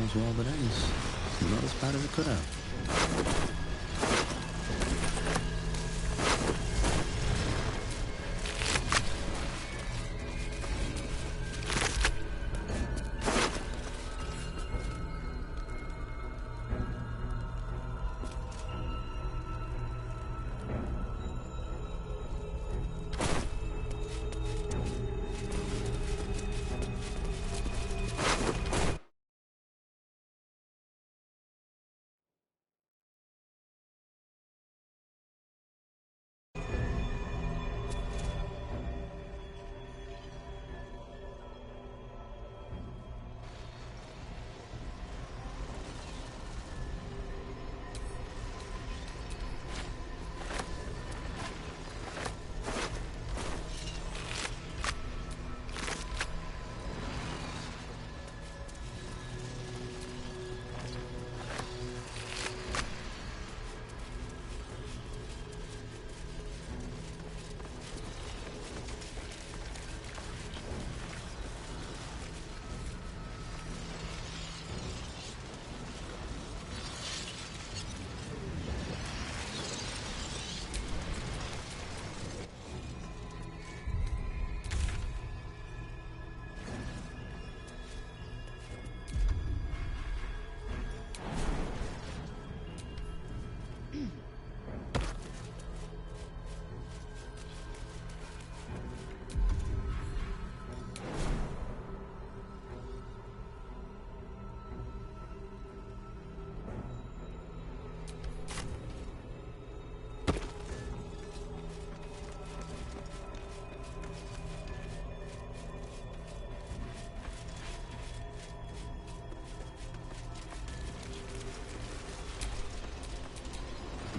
as well, but it's not as bad as it could have.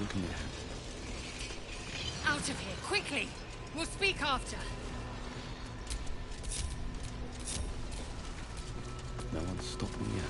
Looking ahead. Out of here, quickly! We'll speak after. No one's stopped me yet.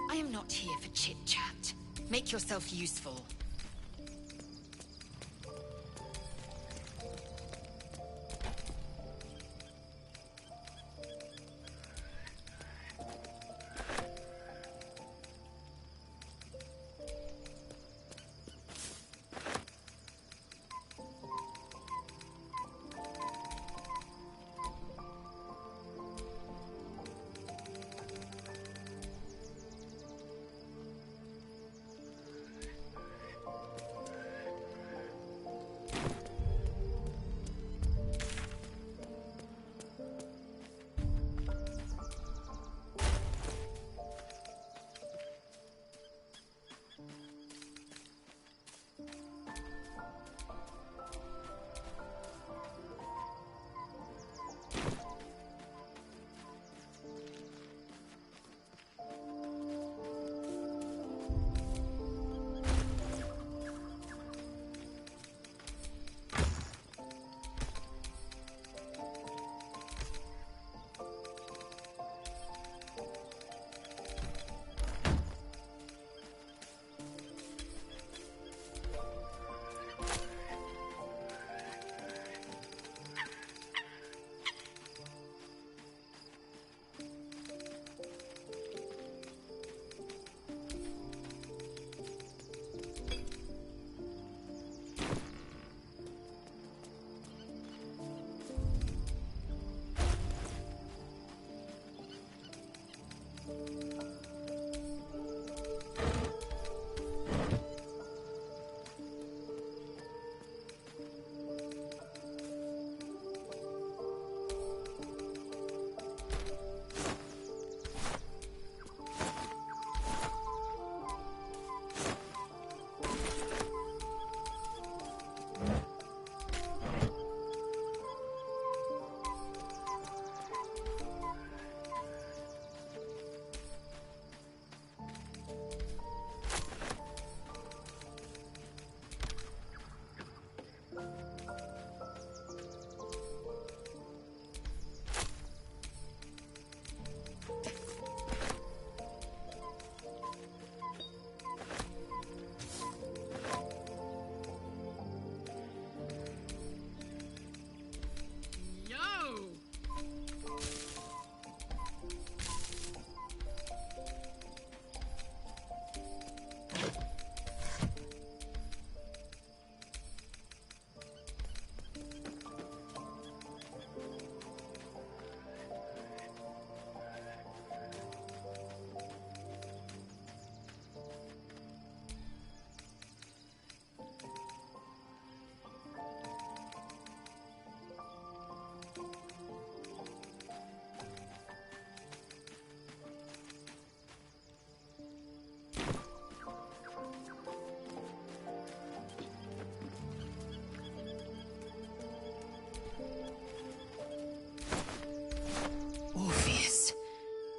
I am not here for chit-chat. Make yourself useful.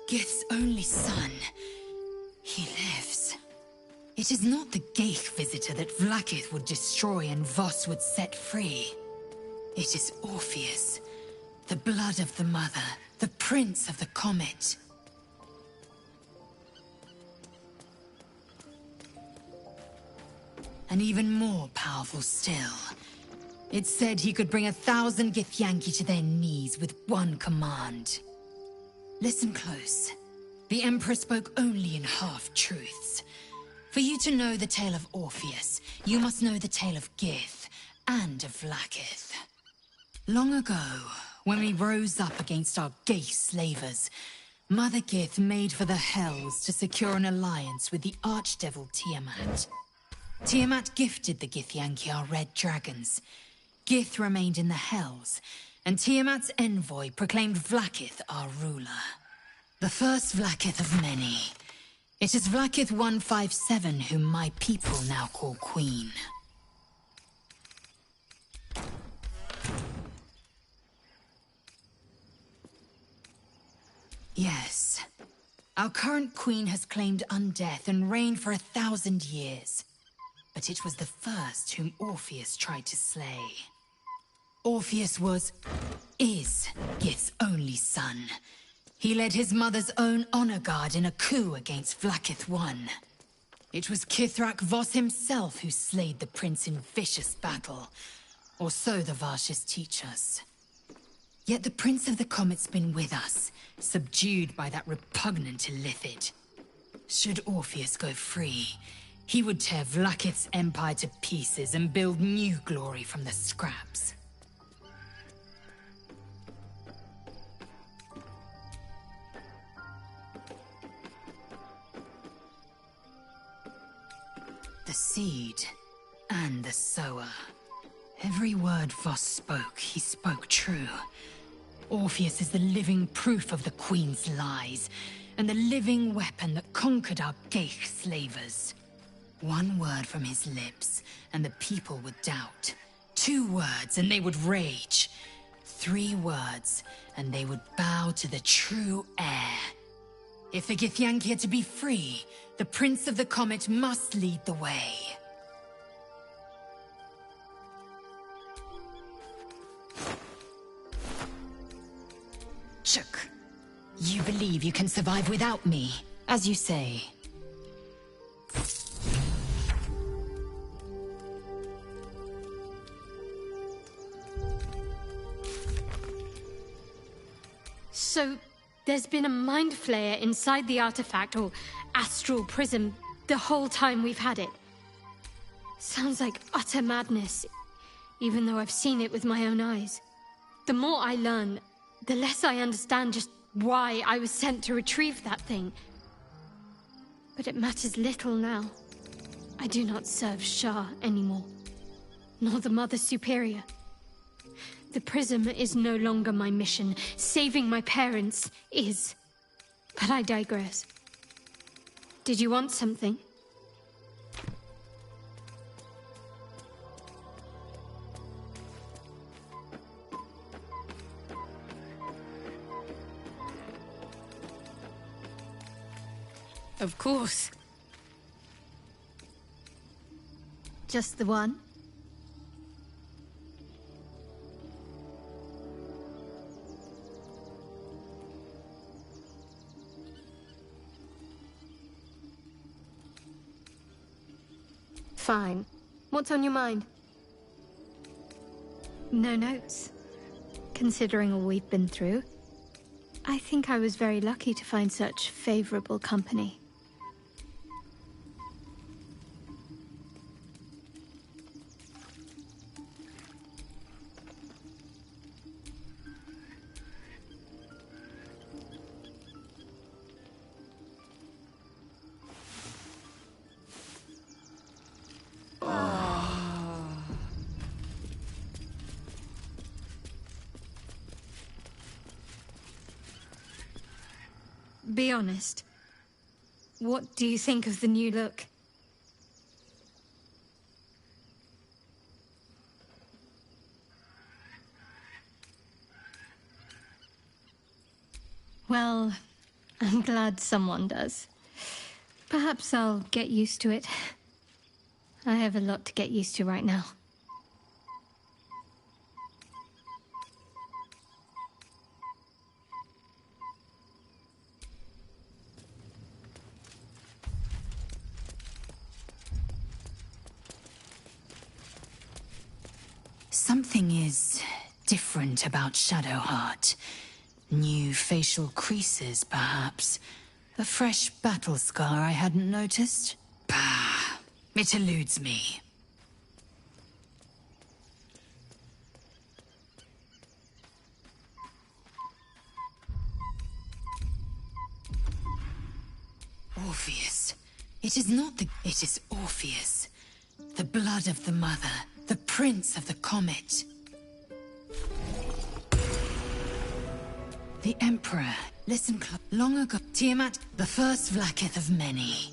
Gith's only son. He lives. It is not the Geich visitor that Vlaakith would destroy and Voss would set free. It is Orpheus, the blood of the mother, the prince of the comet. And even more powerful still. It said he could bring 1,000 Githyanki to their knees with one command. Listen close. The Emperor spoke only in half-truths. For you to know the tale of Orpheus, you must know the tale of Gith and of Vlaakith. Long ago, when we rose up against our Geich slavers, Mother Gith made for the Hells to secure an alliance with the Archdevil Tiamat. Tiamat gifted the Githyanki our red dragons. Gith remained in the Hells, and Tiamat's envoy proclaimed Vlaakith our ruler. The first Vlaakith of many. It is Vlaakith 157 whom my people now call Queen. Yes. Our current queen has claimed undeath and reigned for 1,000 years. But it was the first whom Orpheus tried to slay. Orpheus is Gith's only son. He led his mother's own honor guard in a coup against Vlaakith I. It was Kithrak Voss himself who slayed the prince in vicious battle. Or so the Varshas teach us. Yet the Prince of the Comet's been with us, subdued by that repugnant Illithid. Should Orpheus go free, he would tear Vlaakith's empire to pieces and build new glory from the scraps. The seed and the sower. Every word Voss spoke, he spoke true. Orpheus is the living proof of the Queen's lies, and the living weapon that conquered our Geich slavers. One word from his lips, and the people would doubt. 2 words, and they would rage. 3 words, and they would bow to the true heir. If the Githyanki are to be free, the Prince of the Comet must lead the way. Chuk. You believe you can survive without me, as you say. So, there's been a mind flayer inside the artifact, or astral prism, the whole time we've had it. Sounds like utter madness, even though I've seen it with my own eyes. The more I learn, the less I understand just why I was sent to retrieve that thing. But it matters little now. I do not serve Shah anymore, nor the Mother Superior. The prism is no longer my mission. Saving my parents is. But I digress. Did you want something? Of course. Just the one? Fine. What's on your mind? No notes. Considering all we've been through, I think I was very lucky to find such favorable company. Be honest. What do you think of the new look? Well, I'm glad someone does. Perhaps I'll get used to it. I have a lot to get used to right now. Something is different about Shadowheart. New facial creases, perhaps. A fresh battle scar I hadn't noticed. Bah, it eludes me. Orpheus. It is not the... It is Orpheus. The blood of the mother. The prince of the comet. The Emperor. Listen close. Long ago, Tiamat, the first Vlaakith of many.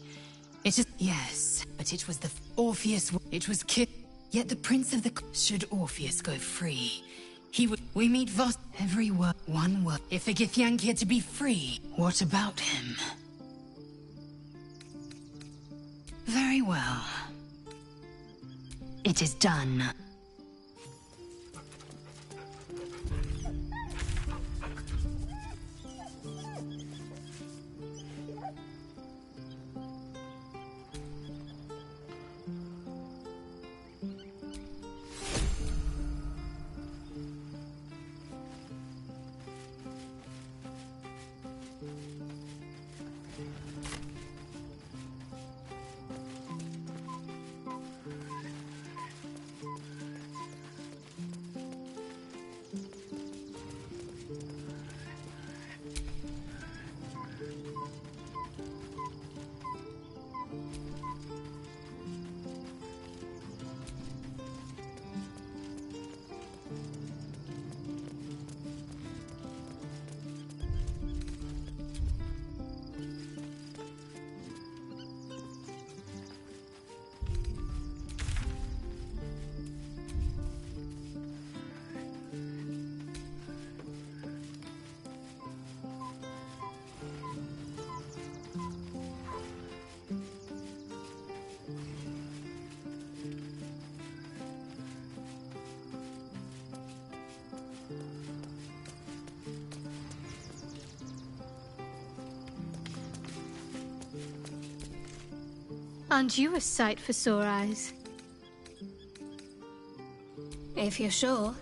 It is... Yes, but it was the... Orpheus... It was killed. Yet the prince of the... Should Orpheus go free, he would... We meet Voss... Every word... One word. If the Githyanki are to be free, what about him? Very well. It is done. Aren't you a sight for sore eyes? If you're sure.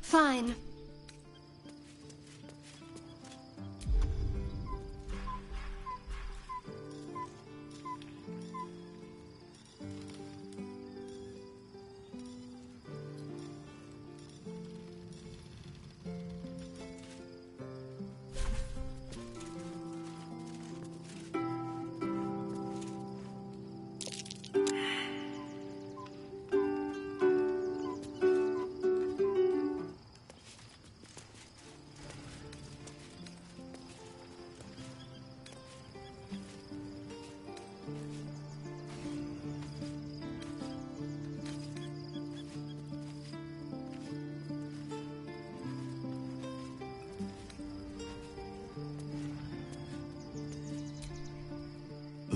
Fine.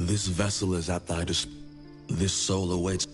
This vessel is at thy This soul awaits.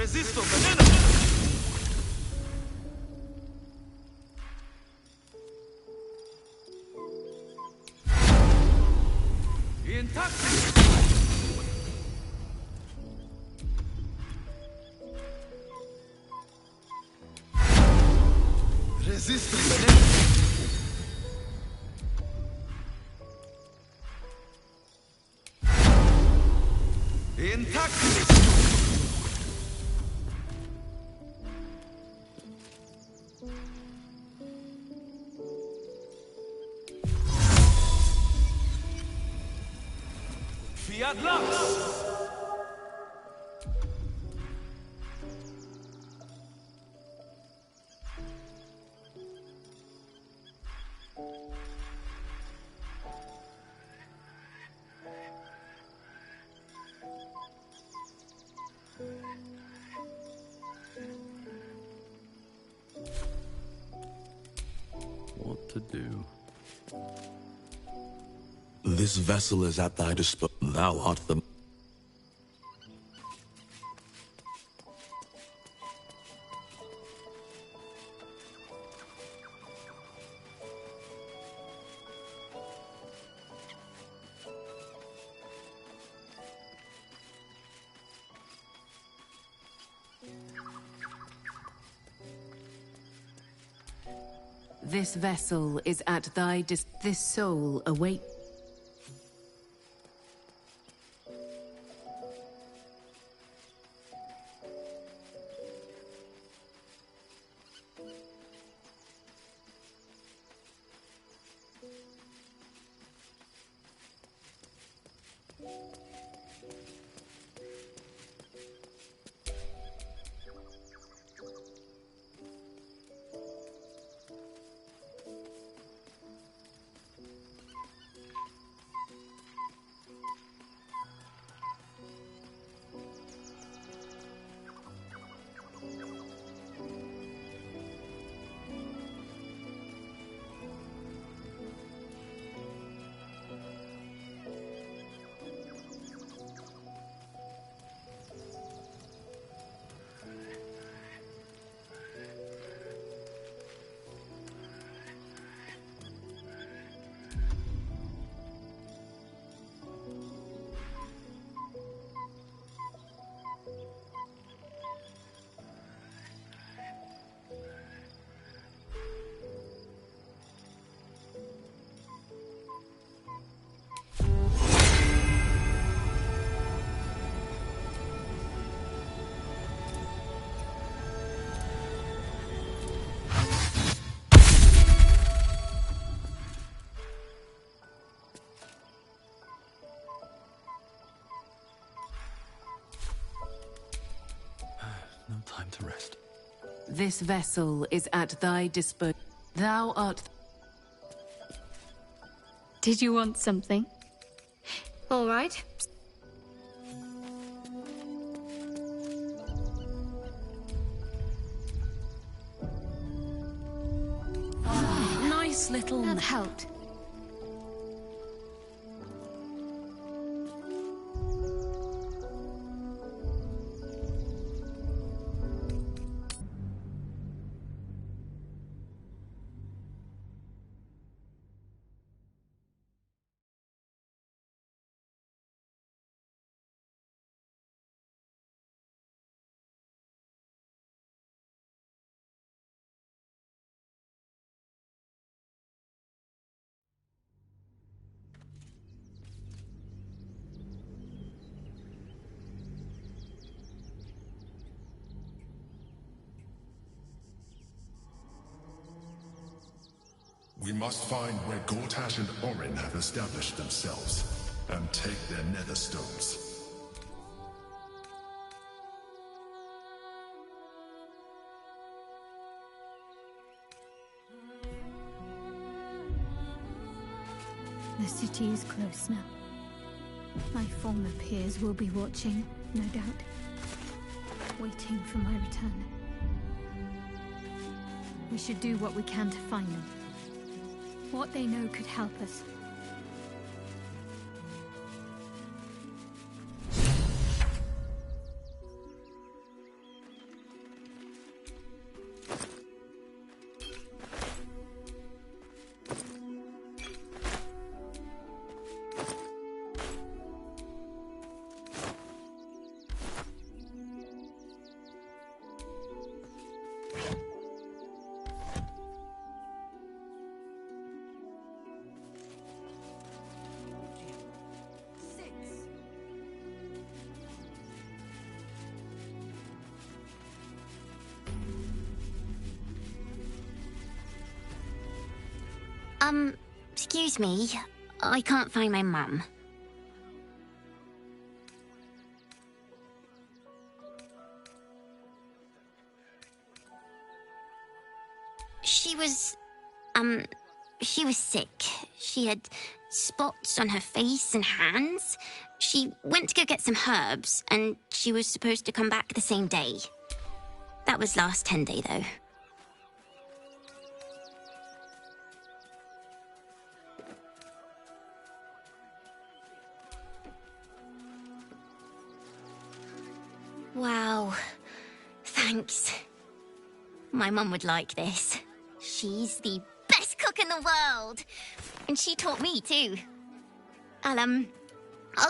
Resisto veneno! Intacti! Resisto veneno! Intacti! BFITLATN! What to do? This vessel is at thy disposal. Thou art the... This vessel is at thy this soul await. No time to rest. This vessel is at thy disposal. Thou art... Did you want something? All right. Nice little... That helped. We must find where Gortash and Orin have established themselves, and take their nether stones. The city is close now. My former peers will be watching, no doubt, waiting for my return. We should do what we can to find them. What they know could help us. Excuse me. I can't find my mum. She was sick. She had spots on her face and hands. She went to go get some herbs, and she was supposed to come back the same day. That was last 10-day, though. Wow. Thanks. My mum would like this. She's the best cook in the world. And she taught me too. I'll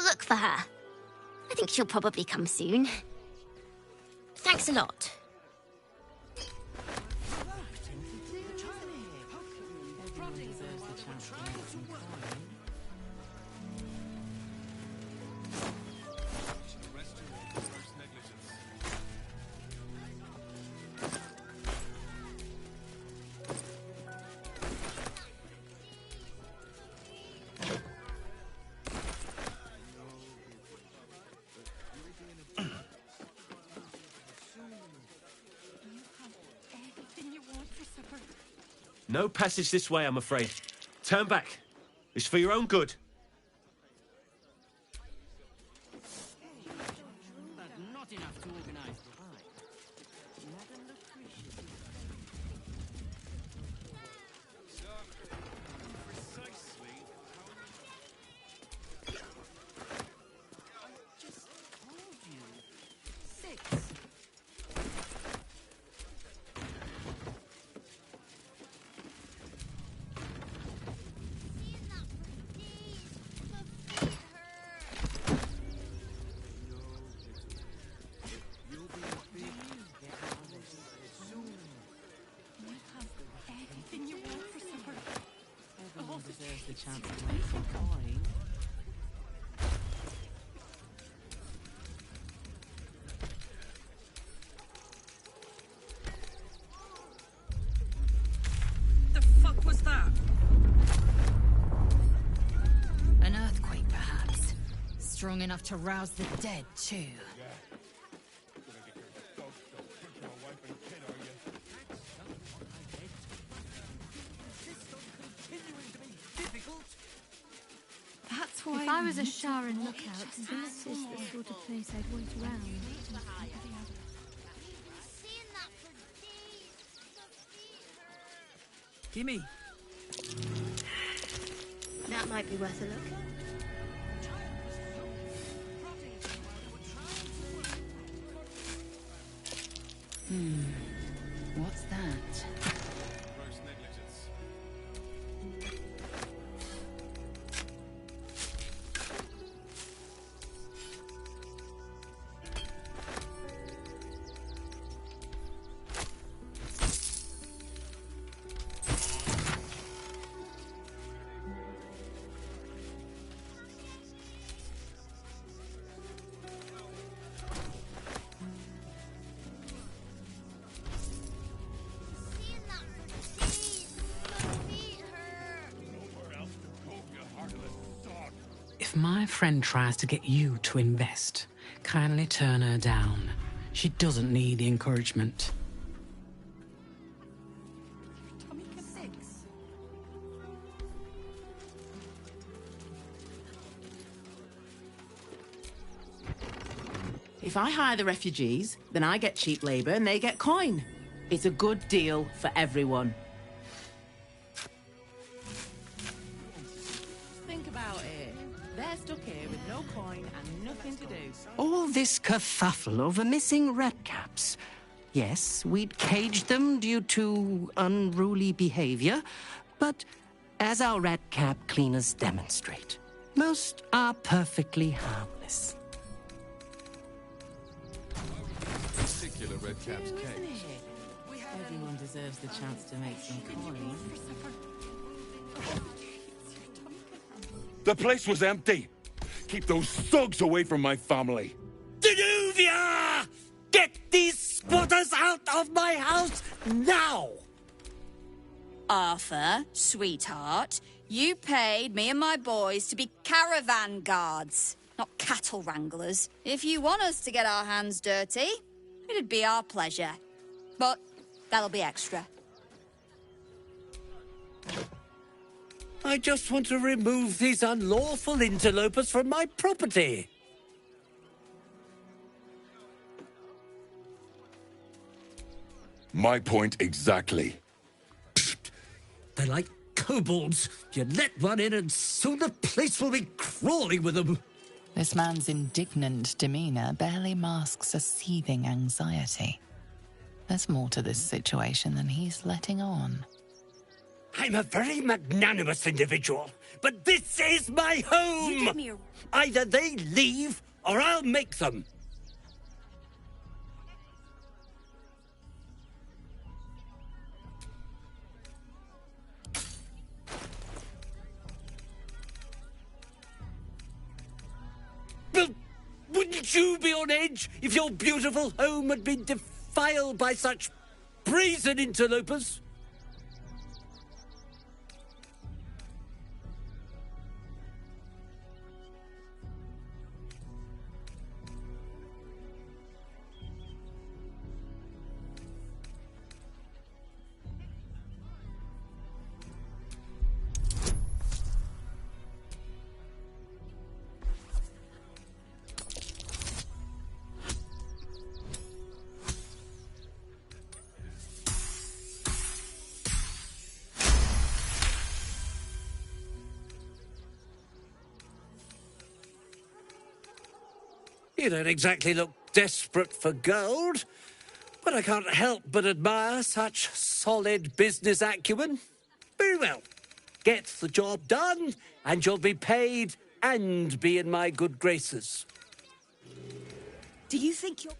look for her. I think she'll probably come soon. Thanks a lot. No passage this way, I'm afraid. Turn back. It's for your own good. Not enough to organize. The chance to make some coin. The fuck was that? An earthquake, perhaps. Strong enough to rouse the dead, too. If I was a Sharan lookout, this is the sort of place I'd wait around. Gimme. That might be worth a look. What's that? If my friend tries to get you to invest, kindly turn her down. She doesn't need the encouragement. If I hire the refugees, then I get cheap labor and they get coin. It's a good deal for everyone. Think about it. They're stuck here with no coin and nothing to do. All this kerfuffle over missing redcaps. Yes, we'd caged them due to unruly behavior, but as our redcap cleaners demonstrate, most are perfectly harmless. Particular redcap's case. Everyone deserves the chance to make some coin. The place was empty. Keep those thugs away from my family. Danuvia! Get these spotters out of my house now! Arthur, sweetheart, you paid me and my boys to be caravan guards, not cattle wranglers. If you want us to get our hands dirty, it'd be our pleasure. But that'll be extra. I just want to remove these unlawful interlopers from my property. My point exactly. They're like kobolds. You let one in and soon the place will be crawling with them. This man's indignant demeanor barely masks a seething anxiety. There's more to this situation than he's letting on. I'm a very magnanimous individual, but this is my home! Either they leave, or I'll make them. Well, wouldn't you be on edge if your beautiful home had been defiled by such brazen interlopers? You don't exactly look desperate for gold, but I can't help but admire such solid business acumen. Very well. Get the job done, and you'll be paid and be in my good graces. Do you think you're...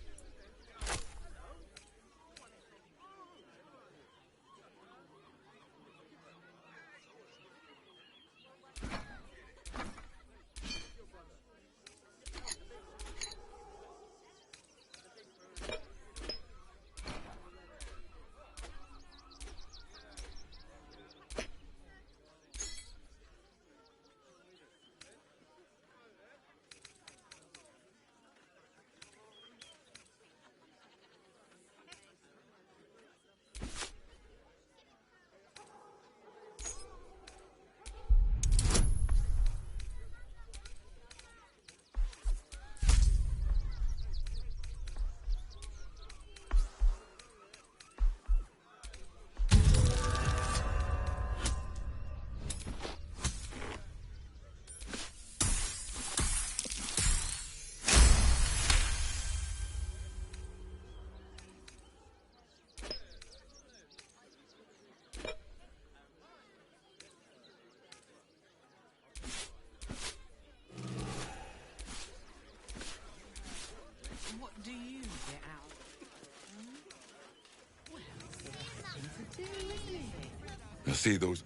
You see those?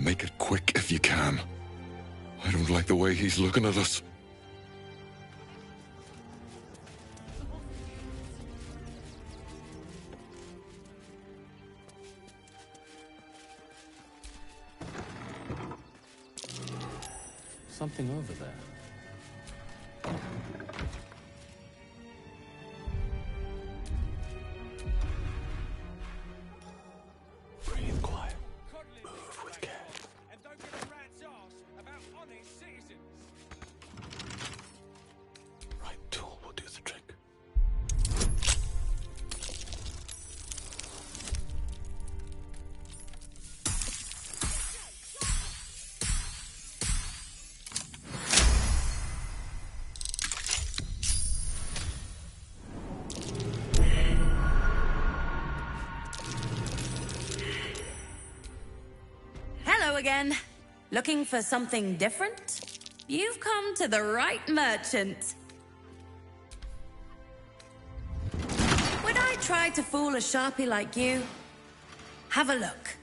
Make it quick if you can. I don't like the way he's looking at us. Something over there. Breathe quiet. Move with care. And don't give a rat's arse about honest citizens. Right tool will do the trick. Hello again. Looking for something different? You've come to the right merchant. Would I try to fool a sharpie like you? Have a look.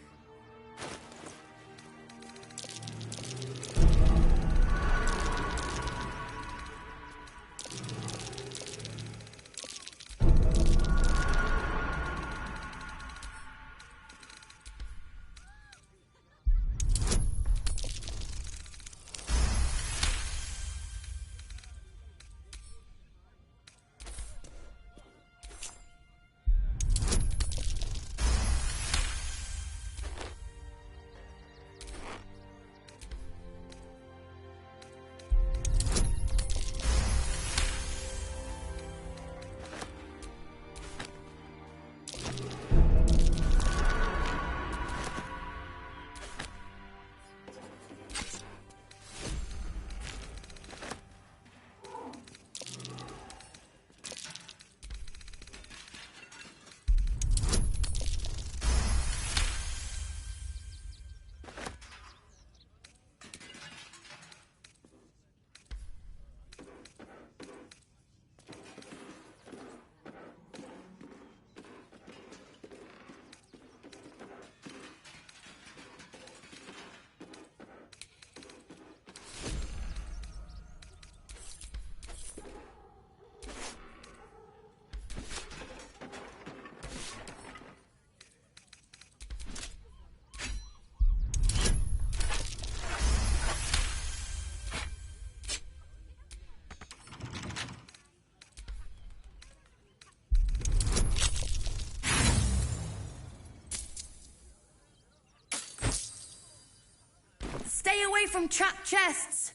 Stay away from trapped chests.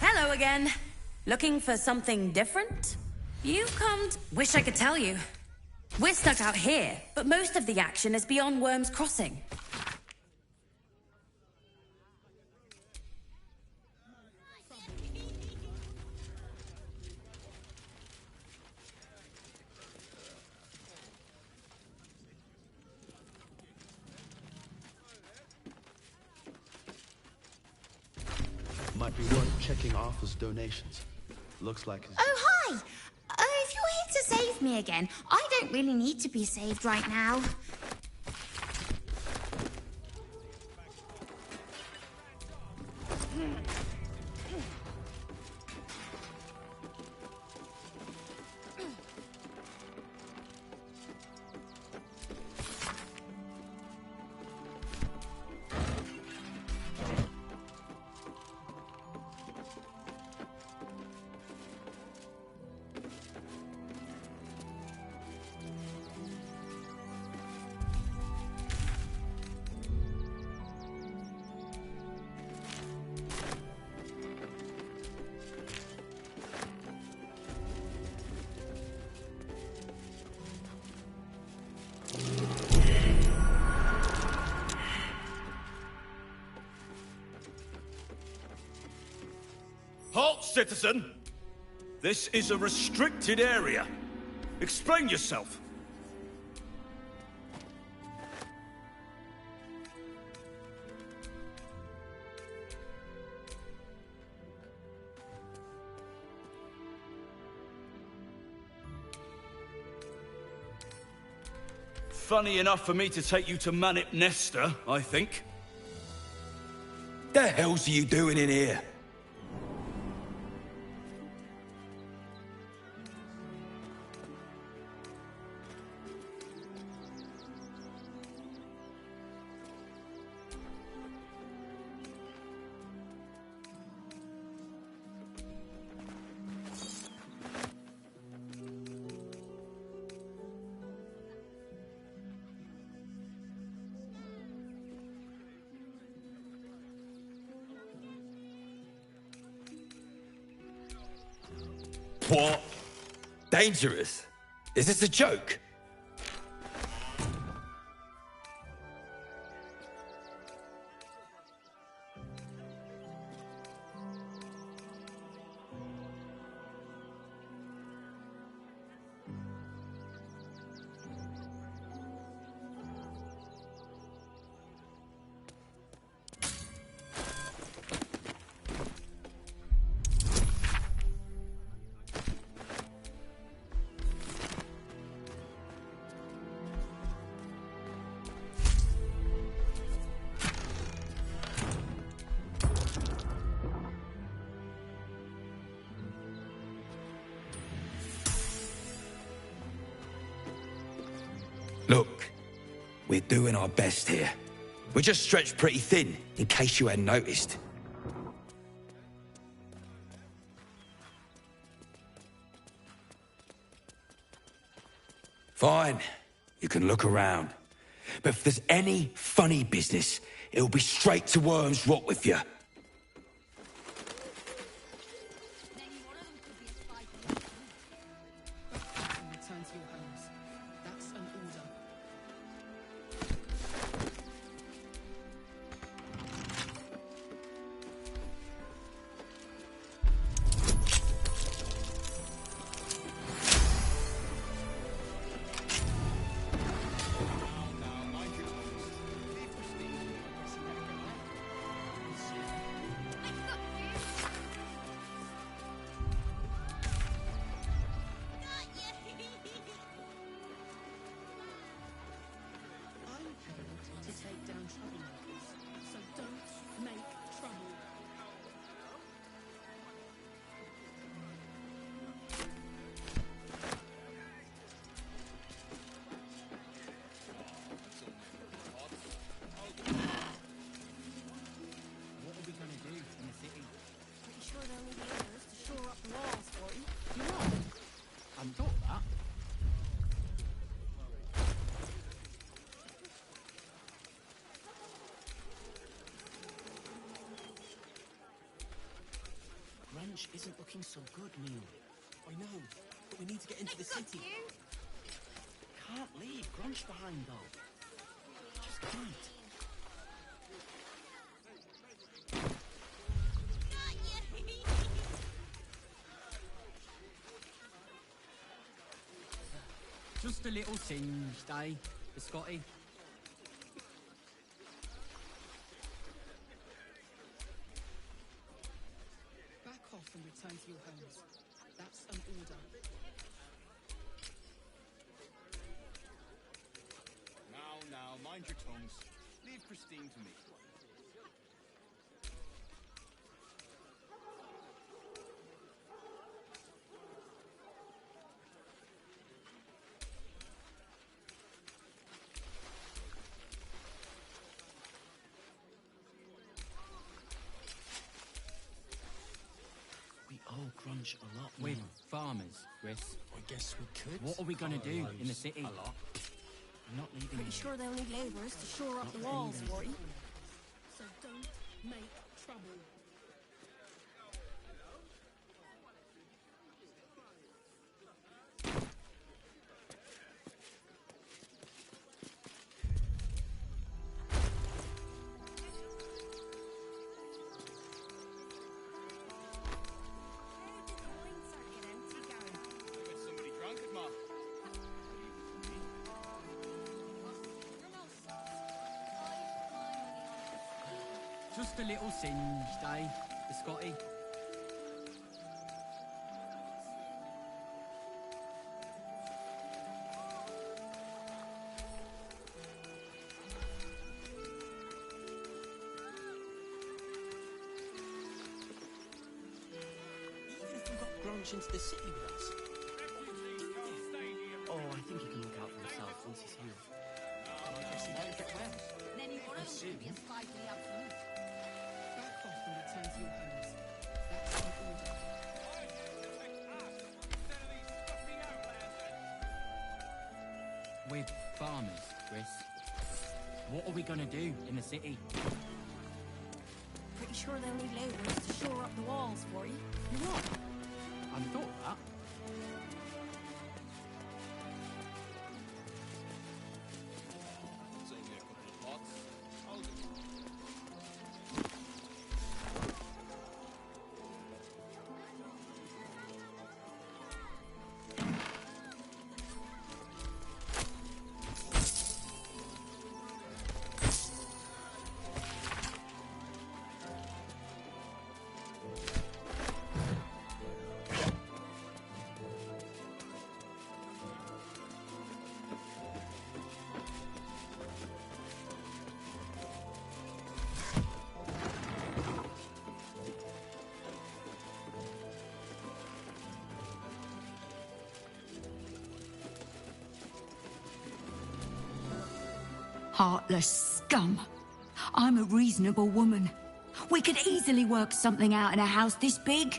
Hello again. Looking for something different? You've come to... Wish I could tell you. We're stuck out here, but most of the action is beyond Worm's Crossing. Might be worth checking Arthur's donations. Looks like his... Oh, hi! If you're here to save me again, I don't really need to be saved right now. Halt, citizen! This is a restricted area. Explain yourself. funny enough for me to take you to Manip Nesta, I think. The hell's you doing in here? What? Dangerous? Is this a joke? Look, we're doing our best here. We're just stretched pretty thin, in case you hadn't noticed. Fine, you can look around. But if there's any funny business, it'll be straight to Worm's Rot with you. Return to your homes. That's an order. Isn't looking so good, Neil. I know, but we need to get into the city. Can't leave Grunch behind, though. Just can't. Just a little singed, eh, the Scotty? And return to your homes. That's an order. Now, mind your tongues. Leave Christine to me. Grunch a lot. We're farmers, Chris. I guess we could. What are we gonna do in the city? A lot. I'm not leaving. Pretty sure they'll need labourers to shore up the walls for you. So don't make trouble. Just a little singed, eh, the Scotty? launch into the city with us? Oh, I think he can look out for himself once he's healed. Well, I guess he better get well. Then you And soon. be a slightly absolute. Back off and return to your homes. That's the order. We're farmers, Chris. What are we gonna do in the city? Pretty sure they'll need labourers to shore up the walls for you. What? I hadn't thought of that. Heartless scum. I'm a reasonable woman. We could easily work something out in a house this big.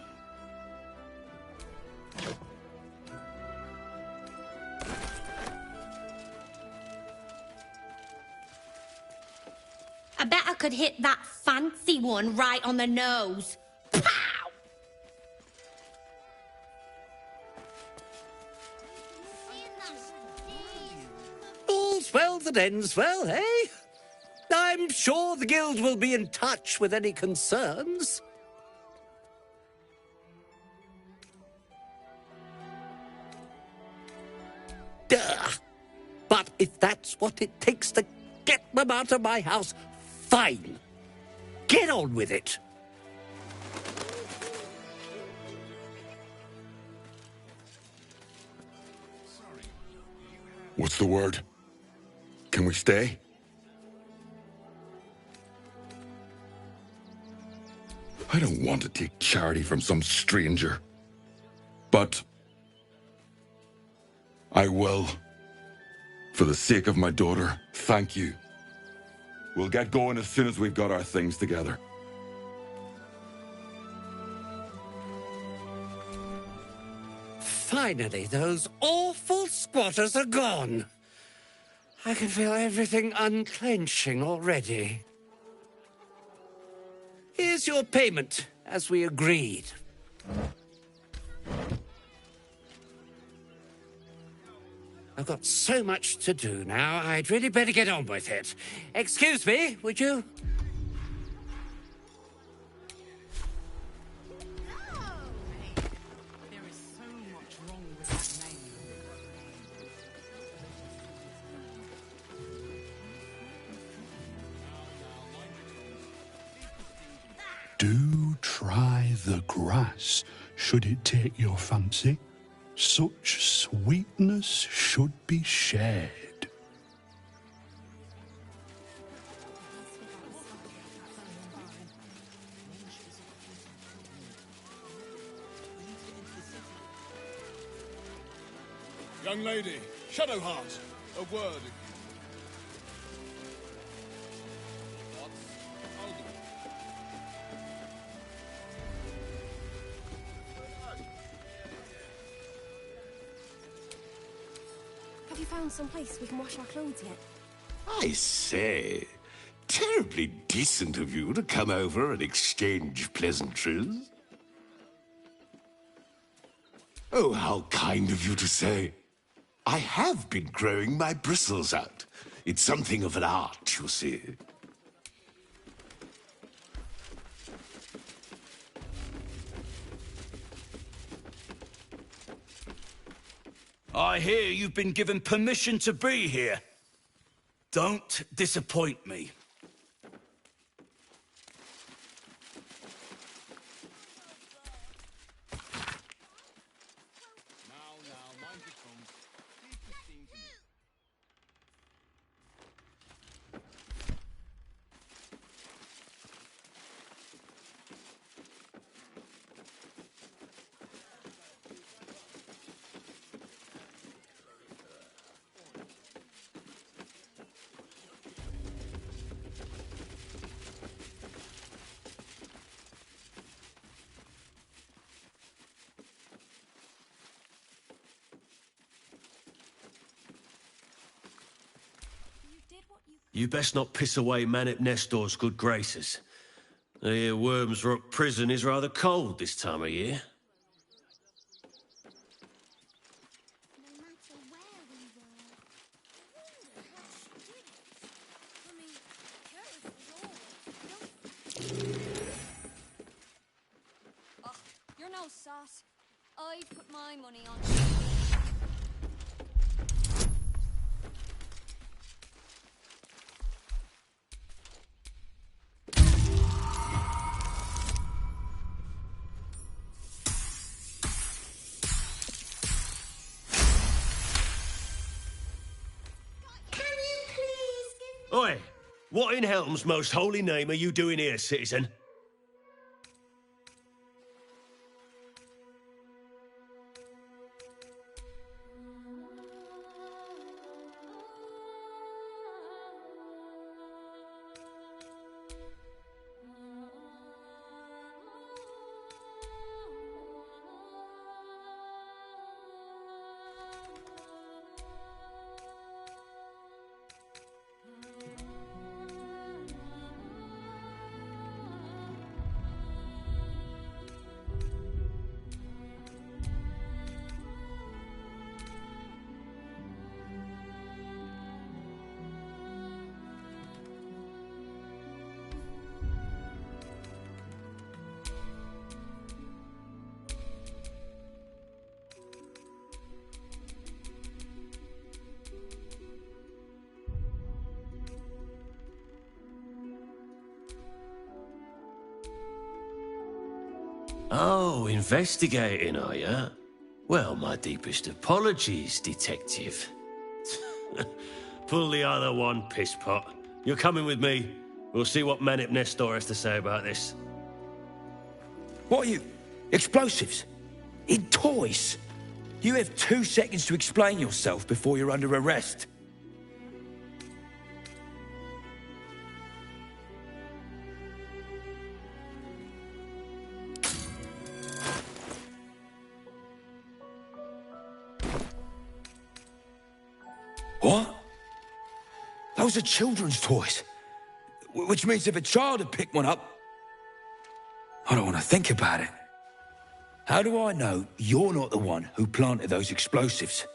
I bet I could hit that fancy one right on the nose. All's well that ends well, eh? I'm sure the guild will be in touch with any concerns. Duh. But if that's what it takes to get them out of my house, fine. Get on with it. What's the word? Can we stay? I don't want to take charity from some stranger. But I will. For the sake of my daughter, thank you. We'll get going as soon as we've got our things together. Finally, those awful squatters are gone. I can feel everything unclenching already. Here's your payment, as we agreed. I've got so much to do now, I'd really better get on with it. Excuse me, would you? There is so much wrong with that name. Do try the grass, should it take your fancy. Such sweetness should be shared. Young lady, Shadowheart, a word. Have you found some place we can wash our clothes yet? I say, terribly decent of you to come over and exchange pleasantries. Oh, how kind of you to say. I have been growing my bristles out. It's something of an art, you see. I hear you've been given permission to be here. Don't disappoint me. You best not piss away Manip Nestor's good graces. I hear Worms Rock Prison is rather cold this time of year. Oh, you're no sauce. I've put my money on. Oi! What in Helm's most holy name are you doing here, citizen? Oh, investigating, are you? Well, my deepest apologies, detective. Pull the other one, pisspot. You're coming with me. We'll see what Manip Nestor has to say about this. What are you... explosives? In toys? You have 2 seconds to explain yourself before you're under arrest. What? Those are children's toys. Which means if a child had picked one up... I don't want to think about it. How do I know you're not the one who planted those explosives?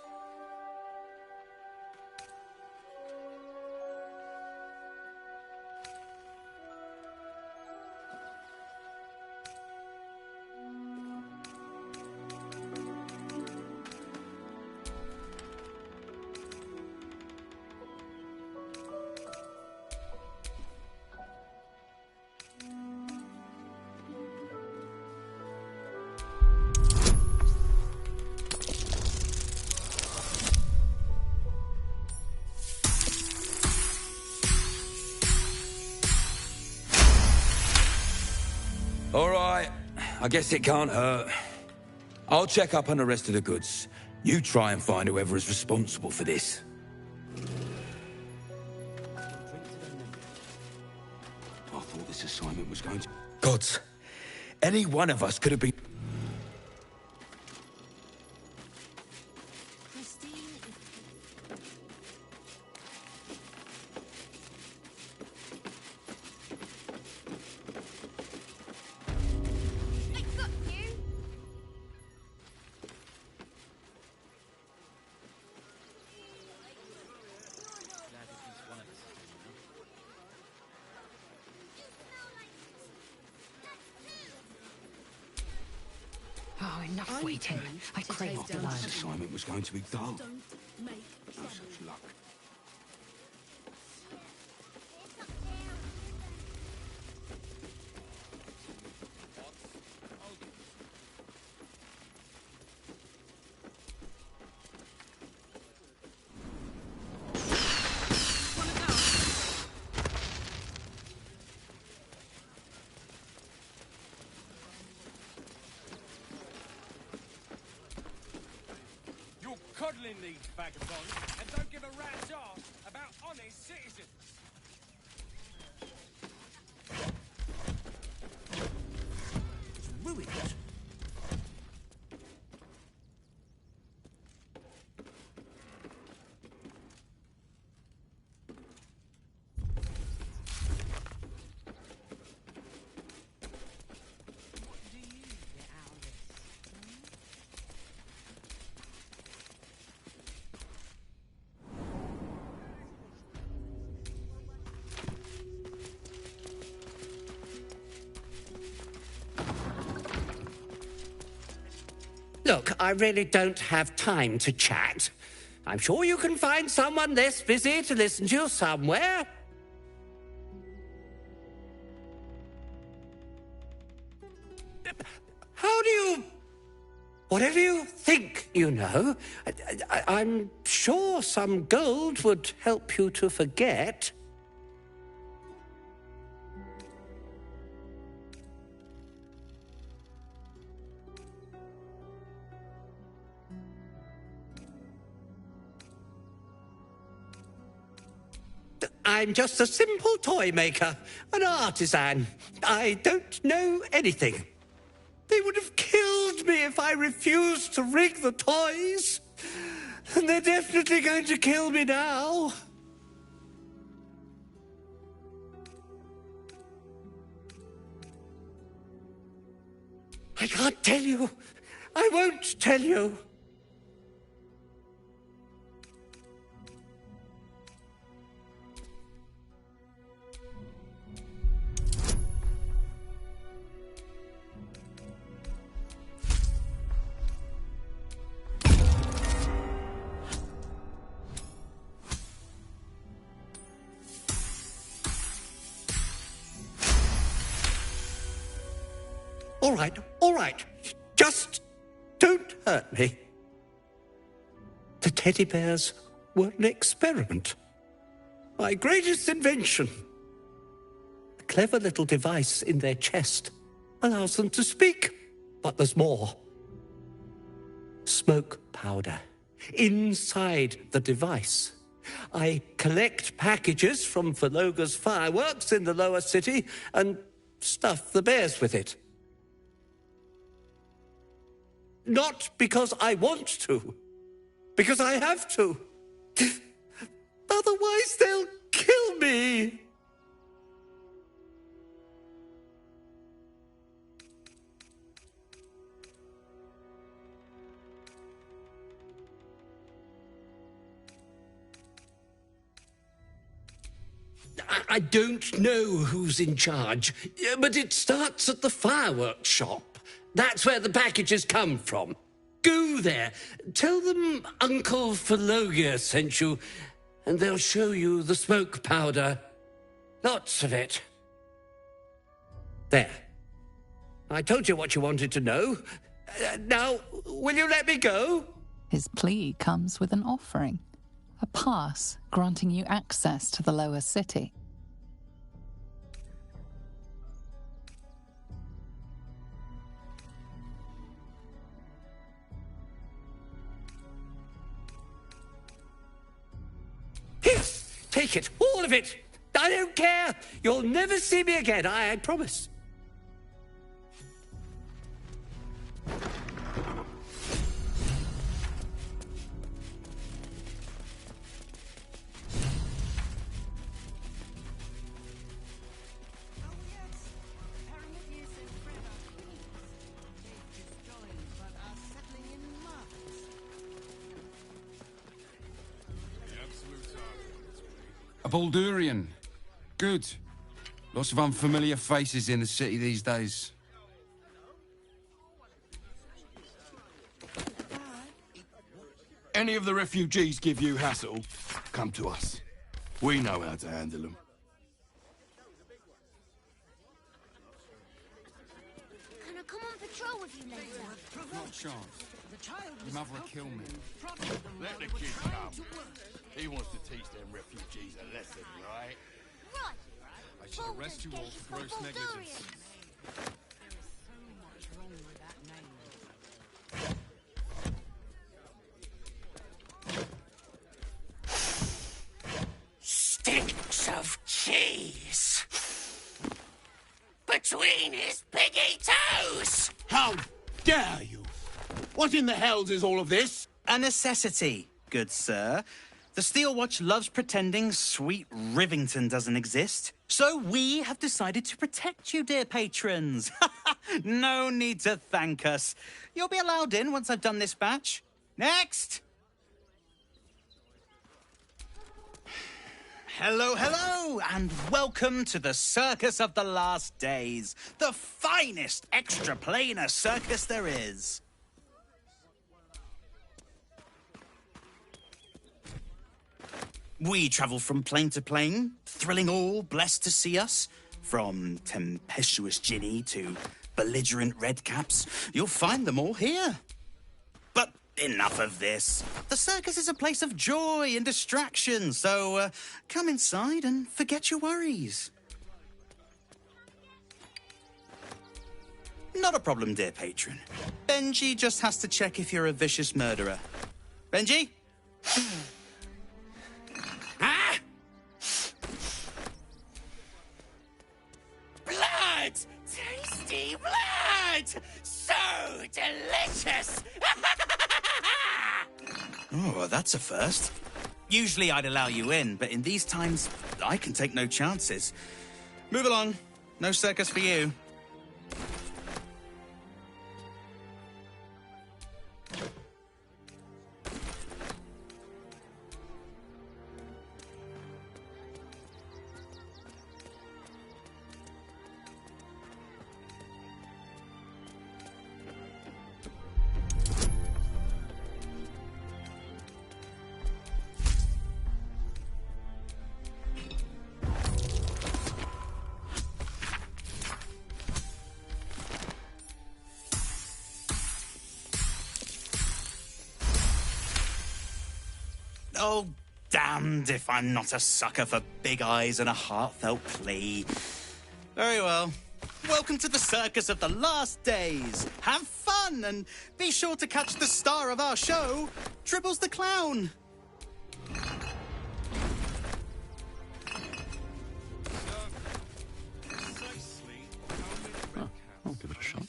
All right, I guess it can't hurt. I'll check up on the rest of the goods. You try and find whoever is responsible for this. I thought this assignment was going to... Gods, any one of us could have been... Oh, enough waiting. I crave blood. This assignment was going to be dull. No such luck. Coddling these vagabonds and don't give a rat's ass about honest citizens. It's ruined. Look, I really don't have time to chat. I'm sure you can find someone less busy to listen to you somewhere. How do you... Whatever you think you know, I'm sure some gold would help you to forget. I'm just a simple toy maker, an artisan. I don't know anything. They would have killed me if I refused to rig the toys. And they're definitely going to kill me now. I can't tell you. I won't tell you. All right. Just don't hurt me. The teddy bears were an experiment. My greatest invention. A clever little device in their chest allows them to speak. But there's more. Smoke powder inside the device. I collect packages from Valoga's fireworks in the lower city and stuff the bears with it. Not because I want to, because I have to. Otherwise, they'll kill me. I don't know who's in charge, but it starts at the fireworks shop. That's where the packages come from. Go there. Tell them Uncle Valoga sent you, and they'll show you the smoke powder. Lots of it. There. I told you what you wanted to know. Now, will you let me go? His plea comes with an offering. A pass granting you access to the lower city. Yes, take it, all of it. I don't care. You'll never see me again, I promise. A Baldurian. Good. Lots of unfamiliar faces in the city these days. Any of the refugees give you hassle, come to us. We know how to handle them. Can I come on patrol with you later? Not a chance. Your mother will kill me. Let the kid come. He wants to teach them refugees a lesson, right? Right. I should arrest you all for gross negligence. Sticks of cheese between his piggy toes. How dare you? What in the hells is all of this? A necessity, good sir. The Steel Watch loves pretending sweet Rivington doesn't exist. So we have decided to protect you, dear patrons. No need to thank us. You'll be allowed in once I've done this batch. Next! Hello, hello, and welcome to the Circus of the Last Days, the finest extra-planar circus there is. We travel from plane to plane, thrilling all blessed to see us. From tempestuous Ginny to belligerent redcaps, you'll find them all here. But enough of this. The circus is a place of joy and distraction, so come inside and forget your worries. Not a problem, dear patron. Benji just has to check if you're a vicious murderer. Benji? Ah! Blood! Tasty blood! So delicious! Oh, that's a first. Usually I'd allow you in, but in these times, I can take no chances. Move along. No circus for you. Oh, damned if I'm not a sucker for big eyes and a heartfelt plea. Very well. Welcome to the circus of the last days. Have fun and be sure to catch the star of our show, Tribbles the Clown. I'll give it a shot.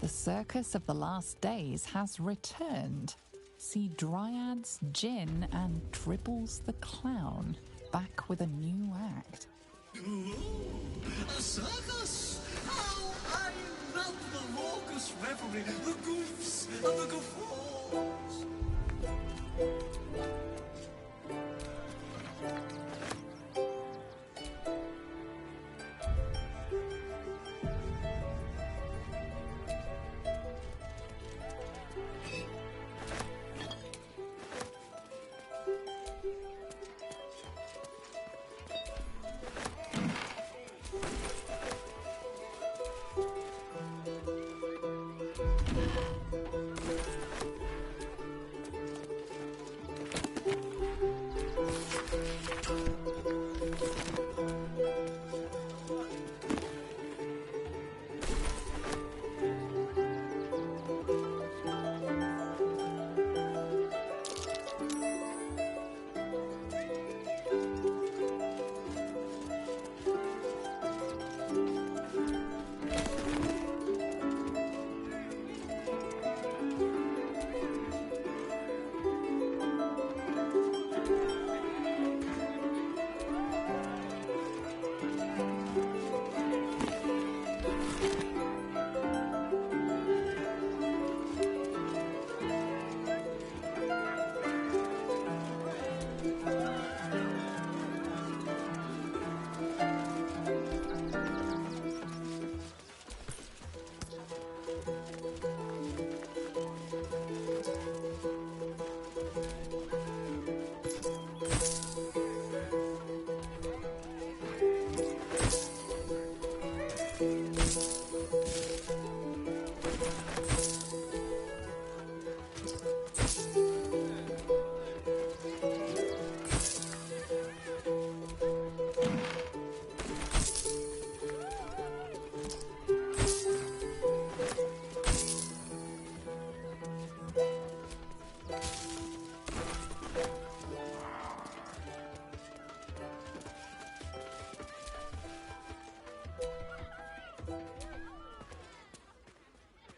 The Circus of the Last Days has returned. See Dryads, Jin, and Tribbles the Clown back with a new act. Ooh, a circus! Oh, I love the raucous revelry, the goofs and the guffaws.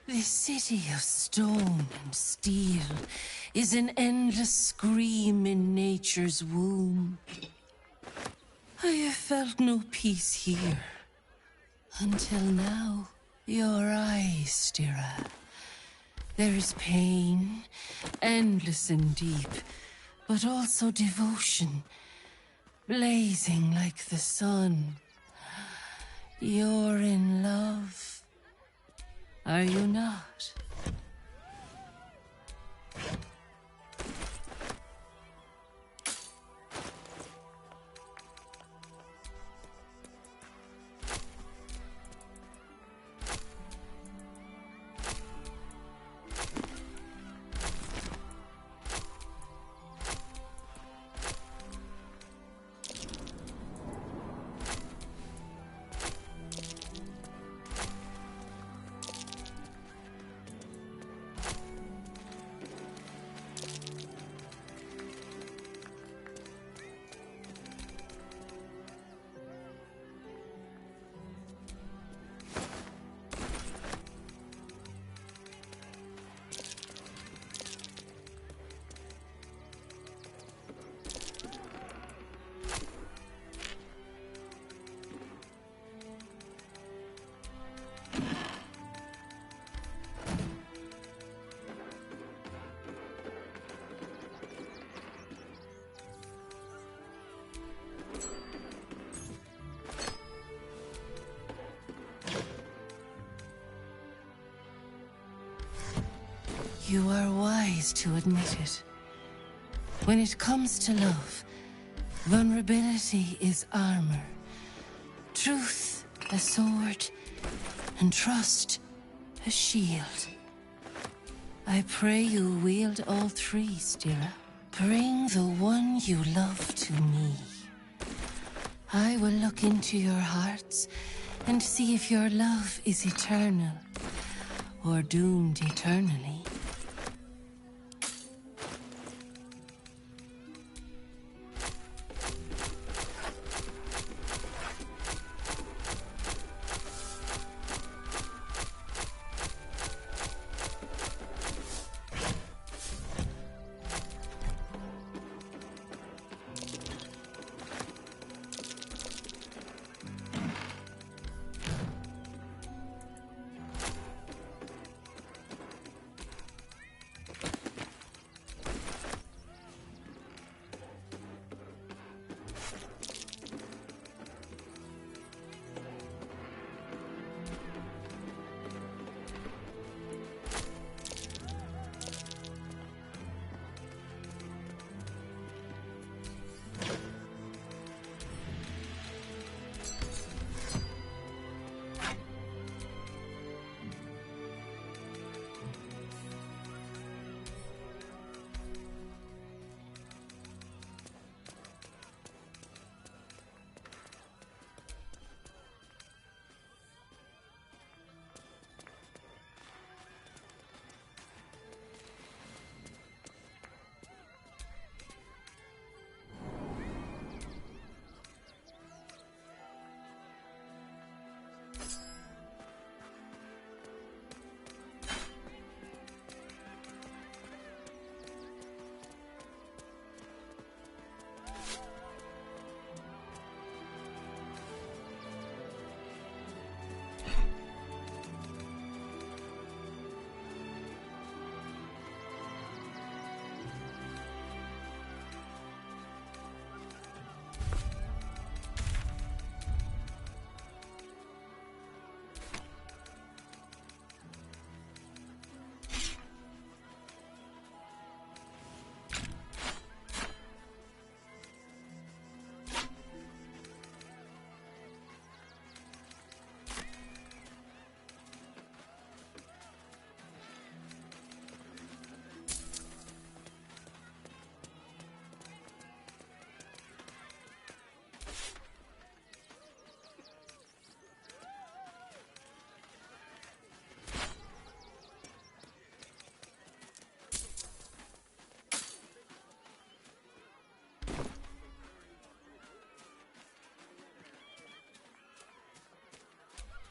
This city of stone and steel is an endless scream in nature's womb. I have felt no peace here. Until now, your eyes, Stira. There is pain, endless and deep, but also devotion, blazing like the sun. You're in love. Are you not? You are wise to admit it. When it comes to love, vulnerability is armor, truth a sword, and trust a shield. I pray you wield all three, Stira. Bring the one you love to me. I will look into your hearts and see if your love is eternal or doomed eternally.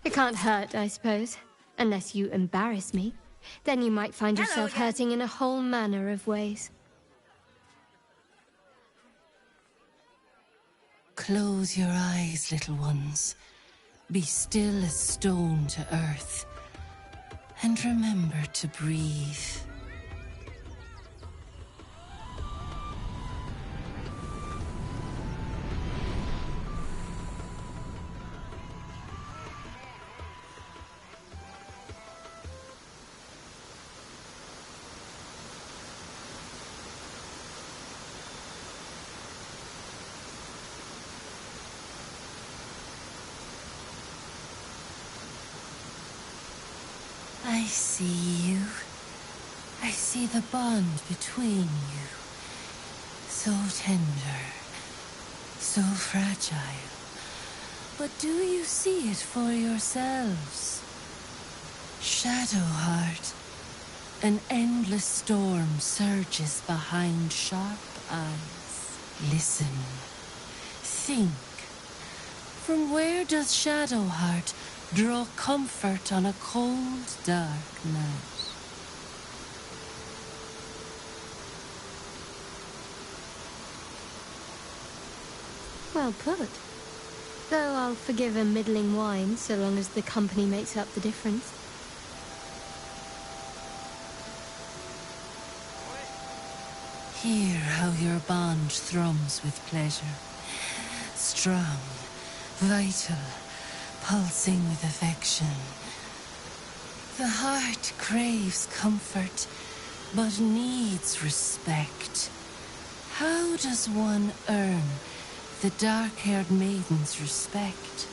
It can't hurt, I suppose. Unless you embarrass me. Then you might find yourself hurting in a whole manner of ways. Close your eyes, little ones. Be still as stone to earth. And remember to breathe. I see you. I see the bond between you. So tender, so fragile. But do you see it for yourselves? Shadowheart, an endless storm surges behind sharp eyes. Listen, think. From where does Shadowheart draw comfort on a cold, dark night? Well put. Though I'll forgive a middling wine so long as the company makes up the difference. Hear how your bond thrums with pleasure. Strong, vital, pulsing with affection. The heart craves comfort, but needs respect. How does one earn the dark-haired maiden's respect?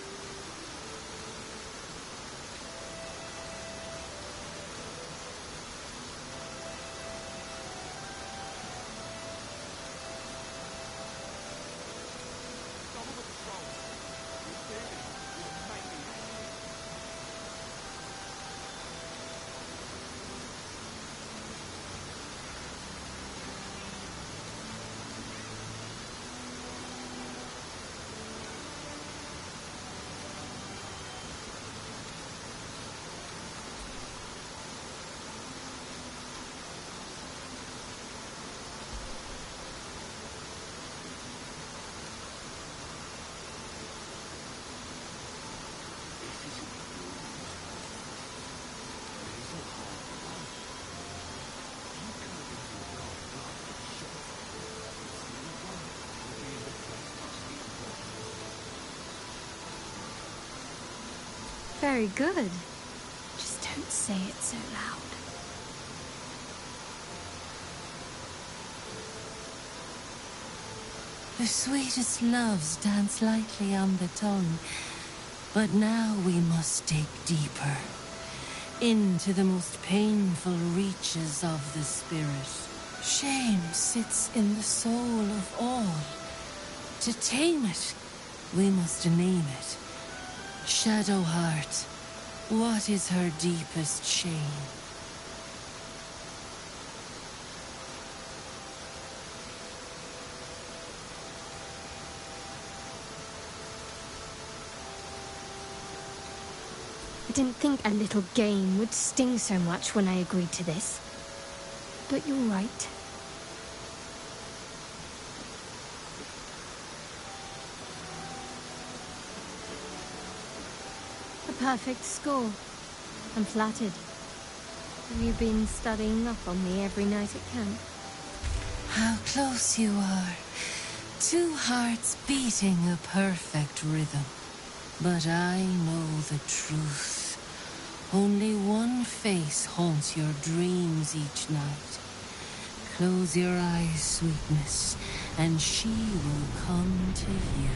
Very good. Just don't say it so loud. The sweetest loves dance lightly on the tongue, but now we must dig deeper, into the most painful reaches of the spirit. Shame sits in the soul of all. To tame it, we must name it. Shadow heart, what is her deepest shame? I didn't think a little game would sting so much when I agreed to this. But you're right. A perfect score. I'm flattered. Have you been studying up on me every night at camp? How close you are. Two hearts beating a perfect rhythm. But I know the truth. Only one face haunts your dreams each night. Close your eyes, sweetness, and she will come to you.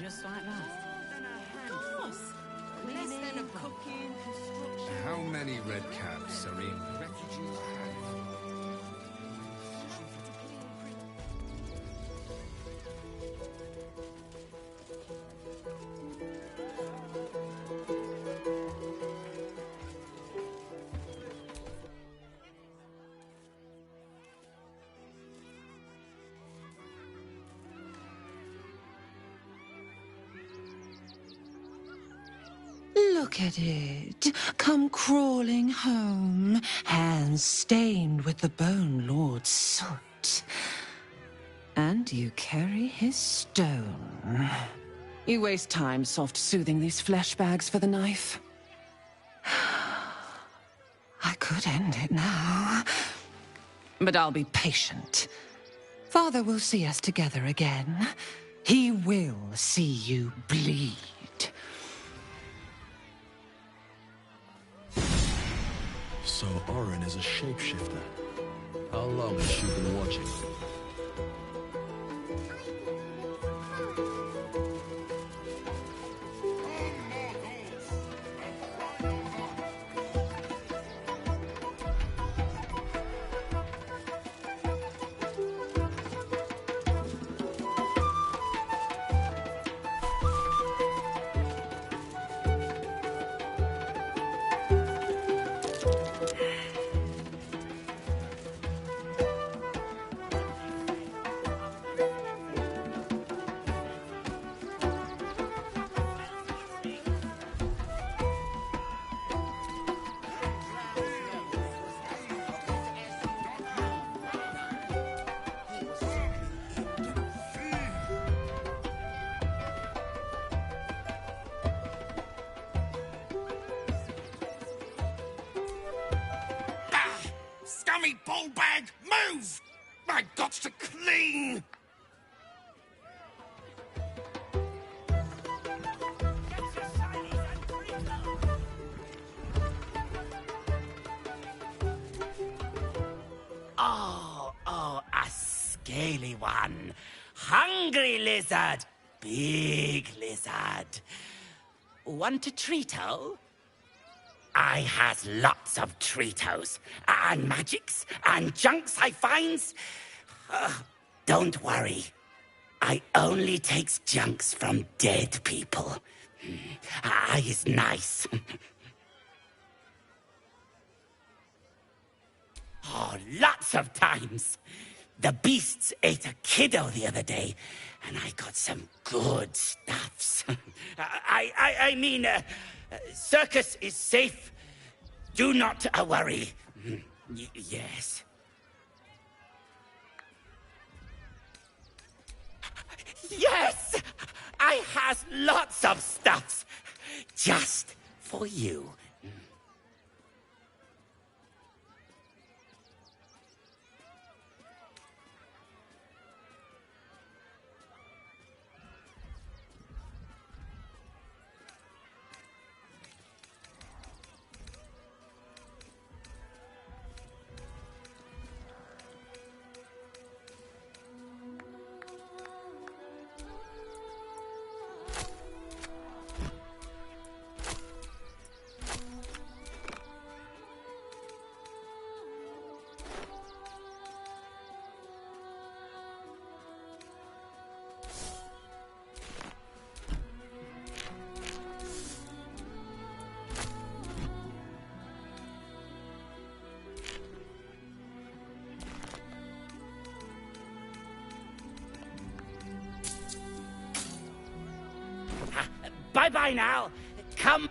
Just like that. Of course. Less than a cooking, construction. How many red caps are in refugees' hands? Look at it. Come crawling home, hands stained with the Bone Lord's soot. And you carry his stone. You waste time soft soothing these flesh bags for the knife. I could end it now. But I'll be patient. Father will see us together again. He will see you bleed. So Oren is a shapeshifter. How long has she been watching? Scummy ball bag, move! My gots to clean! scaly one. Hungry lizard. Big lizard. Want a treato? I has lots of treatos. And magics. And junks I finds. Don't worry. I only takes junks from dead people. I is nice. Oh, lots of times. The beasts ate a kiddo the other day, and I got some good stuffs. I mean, circus is safe. Do not worry. Yes. Yes! I has lots of stuffs. Just for you. Bye-bye now. Come.